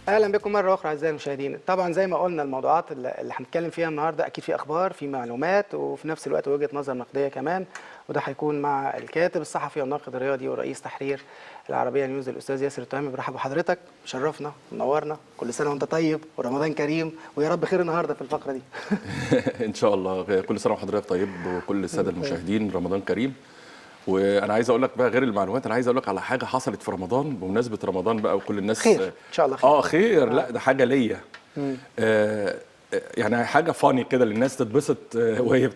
اهلا بكم مره اخرى اعزائي المشاهدين. طبعا زي ما قلنا الموضوعات اللي هنتكلم فيها النهارده اكيد في اخبار، في معلومات، وفي نفس الوقت وجهه نظر نقديه كمان، وده هيكون مع الكاتب الصحفي والناقد الرياضي ورئيس تحرير العربيه نيوز الاستاذ ياسر التهامي. برحب بحضرتك، شرفنا منورنا، كل سنه وانت طيب ورمضان كريم ويا رب خير النهارده في الفقره دي. ان شاء الله كل سنه وحضرتك طيب وكل الساده المشاهدين رمضان كريم. وانا عايز اقول لك بقى غير المعلومات، انا عايز اقول لك على حاجه حصلت في رمضان بمناسبه رمضان بقى وكل الناس خير ان شاء الله خير. خير. لا ده حاجه ليا. يعني حاجه فاني كده للناس تتبسط وهي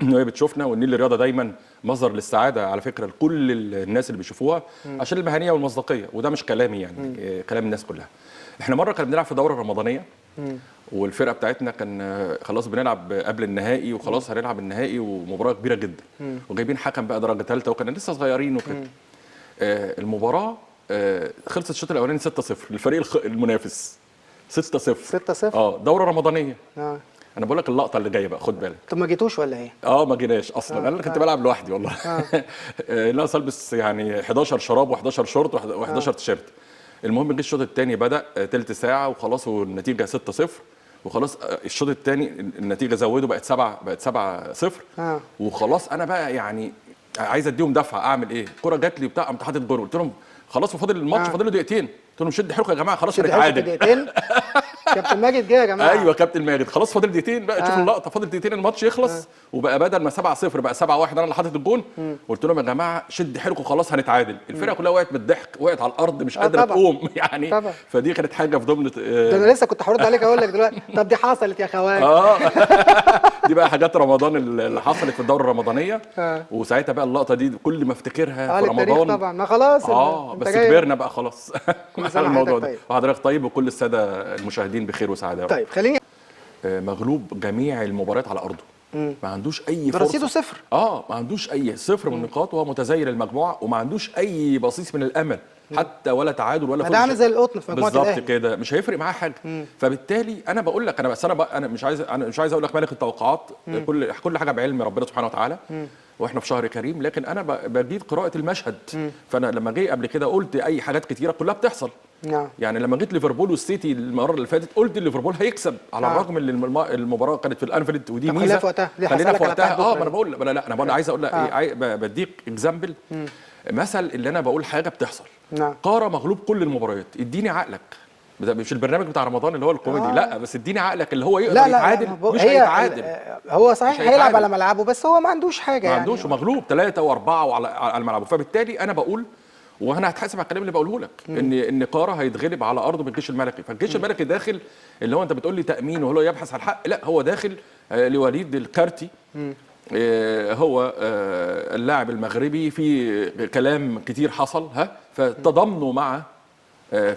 بتشوفنا. والنيل الرياضه دايما مصدر للسعاده على فكره لكل الناس اللي بيشوفوها عشان المهنيه والمصداقيه، وده مش كلامي يعني كلام الناس كلها. احنا مره كنا بنلعب في دوره رمضانيه والفرقه بتاعتنا كان خلاص بنلعب قبل النهائي وخلاص هنلعب النهائي ومباراه كبيره جدا وجايبين حكم بقى درجه ثالثه وكنا لسه صغيرين وكده. المباراه خلصت الشوط الاولاني 6-0 للفريق المنافس. 6-0 دوره رمضانيه. انا بقول لك اللقطه اللي جايه بقى، خد بالك. طب ما جيتوش ولا ايه؟ ما جيناش اصلا. انا كنت بلعب لوحدي والله. ناقص البس يعني 11 شراب و11 شورت و11 تيشيرت. المهم جه الشوط الثاني بدا ثلث ساعه وخلاص والنتيجه 6-0 وخلاص. الشوط الثاني النتيجه زودوا بقت 7-0 وخلاص. انا بقى يعني عايز اديهم دفعه، اعمل ايه؟ الكره جات لي وبتاع، قمت حاطط جول. قلت لهم خلاص وفاضل الماتش فاضل له دقيقتين. قلت لهم شد حيلكم يا جماعه خلاص هنتعادل. دقيقتين. كابتن ماجد جه يا جماعه. ايوه كابتن ماجد، خلاص فاضل دقيقتين بقى. شوفوا اللقطه، فاضل دقيقتين الماتش يخلص. وبقى بدل ما 7-0 بقى 7-1. انا اللي حاطط الجون. قلت لهم يا جماعه شد حيلكم خلاص هنتعادل. الفرقه كلها وقعت من الضحك، وقعت على الارض مش قادره تقوم يعني طبعا. فدي كانت حاجه في ضمن ده انا لسه كنت هرد عليك اقول لك دلوقتي طب دي حصلت يا خوان. دي بقى حاجات رمضان اللي حصلت في الدوره الرمضانيه. وساعتها بقى اللقطه دي كل ما افتكرها في رمضان طبعا. ما خلاص بس كبرنا بقى خلاص على الموضوع ده. طيب. وحضرتك طيب وكل الساده المشاهدين بخير وسعاده. طيب خليني مغلوب جميع المباريات على ارضه. ما عندوش اي فرصه. رصيده صفر. ما عندوش اي صفر من النقاط وهو متزايد المجموعه وما عندوش اي بصيص من الامل حتى ولا تعادل ولا فوز. ده عامل زي القطن في مجموعه الاهلي بالظبط كده، مش هيفرق معاه حاجه. فبالتالي انا بقول لك انا مش عايز اقول لك ملك التوقعات. كل حاجه بعلم ربنا سبحانه وتعالى. واحنا في شهر كريم، لكن انا بجيد قراءه المشهد. فانا لما جاي قبل كده قلت اي حاجات كتيره كلها بتحصل. يعني لما جيت ليفربول والسيتي المره اللي فاتت قلت ليفربول هيكسب على الرغم ان المباراه كانت في الانفيلد ودي ميزه. خلينا في وقتها. ما انا بقول لا انا عايز اقول لك ايه، بديك اكزامبل مثل اللي انا بقول حاجه بتحصل. قاره مغلوب كل المباريات. اديني عقلك، مش البرنامج بتاع رمضان اللي هو الكوميدي. لا بس اديني عقلك اللي هو يقدر يتعادل. مش هيتعادل. هو صحيح هيلعب على ملعبه بس هو ما عندوش حاجه. ما عندوش يعني. ومغلوب 3 و4 على ملعبه. فبالتالي انا بقول وانا هتحاسب على الكلام اللي بقوله لك ان قاره هيتغلب على ارضه بالجيش الملكي. فالجيش الملكي داخل اللي هو انت بتقول لي تامين وهو يبحث عن الحق. لا هو داخل لوليد الكارتي. هو اللاعب المغربي في كلام كتير حصل فتضامنوا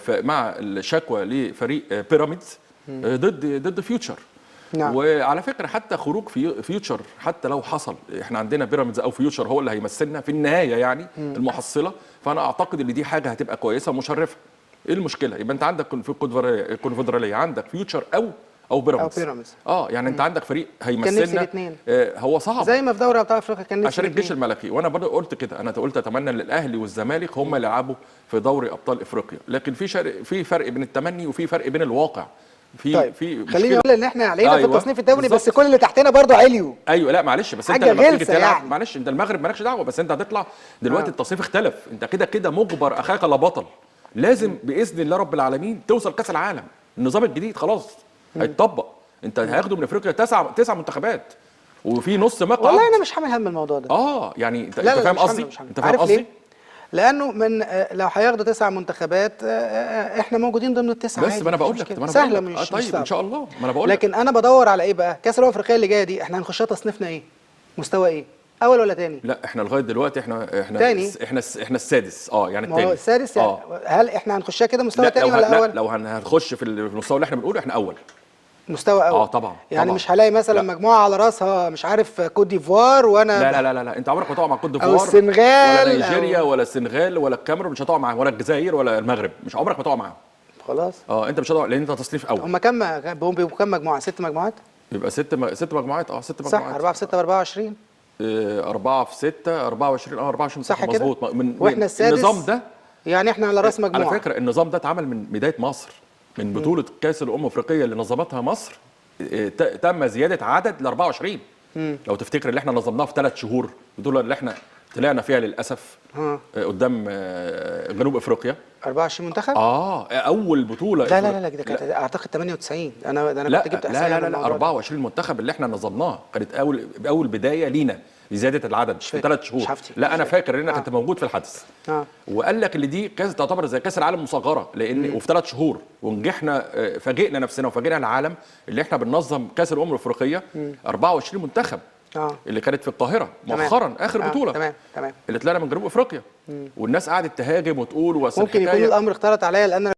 مع الشكوى لفريق بيراميدز ضد فيوتشر. وعلى فكره حتى خروج فيوتشر حتى لو حصل، احنا عندنا بيراميدز او فيوتشر هو اللي هيمثلنا في النهايه يعني المحصله. فانا اعتقد ان دي حاجه هتبقى كويسه ومشرفه. ايه المشكله؟ يبقى انت عندك في الكونفدراليه عندك فيوتشر او بيراميدز. يعني انت عندك فريق هيمثلنا. هو صعب زي ما في دوري ابطال افريقيا كان عشان الجيش الملكي. وانا برضه قلت كده، انا قلت اتمنى ان الاهلي والزمالك هم اللي يلعبوا في دوري ابطال افريقيا. لكن في فرق بين التمني وفي فرق بين الواقع. طيب خليني اقول ان احنا علينا في التصنيف الدولي بس كل اللي تحتنا برضه عليوا. لا معلش بس انت لما تيجي تلعب يعني. معلش انت المغرب مالكش دعوه بس انت هتطلع دلوقتي. التصنيف اختلف. انت كده مجبر اخاك لا بطل. لازم باذن الله رب العالمين توصل كاس العالم. النظام الجديد خلاص هيتطبق. انت هياخدوا من افريقيا 9 منتخبات وفي نص مقعد. والله انا مش حامل هم الموضوع ده. يعني انت فاهم قصدي؟ انت فاهم قصدي؟ لانه من لو هياخدوا 9 منتخبات احنا موجودين ضمن التسعه. بس ما انا بقول لك سهله مش طيب ان شاء الله. ما انا بقول لكن انا بدور على ايه بقى؟ كاس الامم الافريقيه اللي جايه دي احنا هنخشها تصنيفنا ايه؟ مستوى ايه؟ اول ولا تاني؟ لا احنا لغايه دلوقتي احنا تاني. احنا السادس. يعني التاني. السادس يعني. هل احنا هنخشها كده مستوى تاني ولا اول؟ لا لو هنخش في المستوى اللي احنا بنقوله احنا اول. مستوى اول. طبعا. يعني مش هلاقي مثلا مجموعه على راسها مش عارف كوت ديفوار وانا لا انت عمرك ما هتقع مع كوت ديفوار او السنغال ولا نيجيريا ولا السنغال ولا الكاميرون. مش هتقع معاهم ولا الجزائر ولا المغرب. مش عمرك ما هتقع معاهم خلاص. انت مش هتقع لان انت تصنيف اول. هم بيبقوا كام مجموعه؟ 6 مجموعات. يبقى 6 مجموعات. 6 مجموعات صح. 4 في 6 ب 24. 4 في 6 24. 24 صح كده مظبوط. واحنا السادس. النظام ده يعني احنا على راس مجموعه. على فكره النظام ده اتعمل من بدايه مصر. من بطوله كاس الامم الافريقيه اللي نظمتها مصر تم زياده عدد ل 24. لو تفتكر اللي احنا نظمناها في 3 شهور، البطوله اللي احنا طلعنا فيها للاسف قدام جنوب افريقيا 24 منتخب؟ اول بطوله. لا ده كانت اعتقد 98. انا كنت جبت احصائيه لا 24 منتخب اللي احنا نظمناها كانت اول بدايه لينا لزياده العدد في 3 شهور. لا انا فاكر ان انا كنت موجود في الحدث. وقال لك اللي دي كاس تعتبر زي كاس العالم مصغره، لان وفي 3 شهور ونجحنا، فاجئنا نفسنا وفاجئنا العالم اللي احنا بننظم كاس الامم الافريقيه 24 منتخب اللي كانت في القاهره مؤخرا اخر بطوله تمام اللي طلعنا من جنوب افريقيا. والناس قعدت تهاجم وتقول ممكن يكون الامر اختلط عليا لان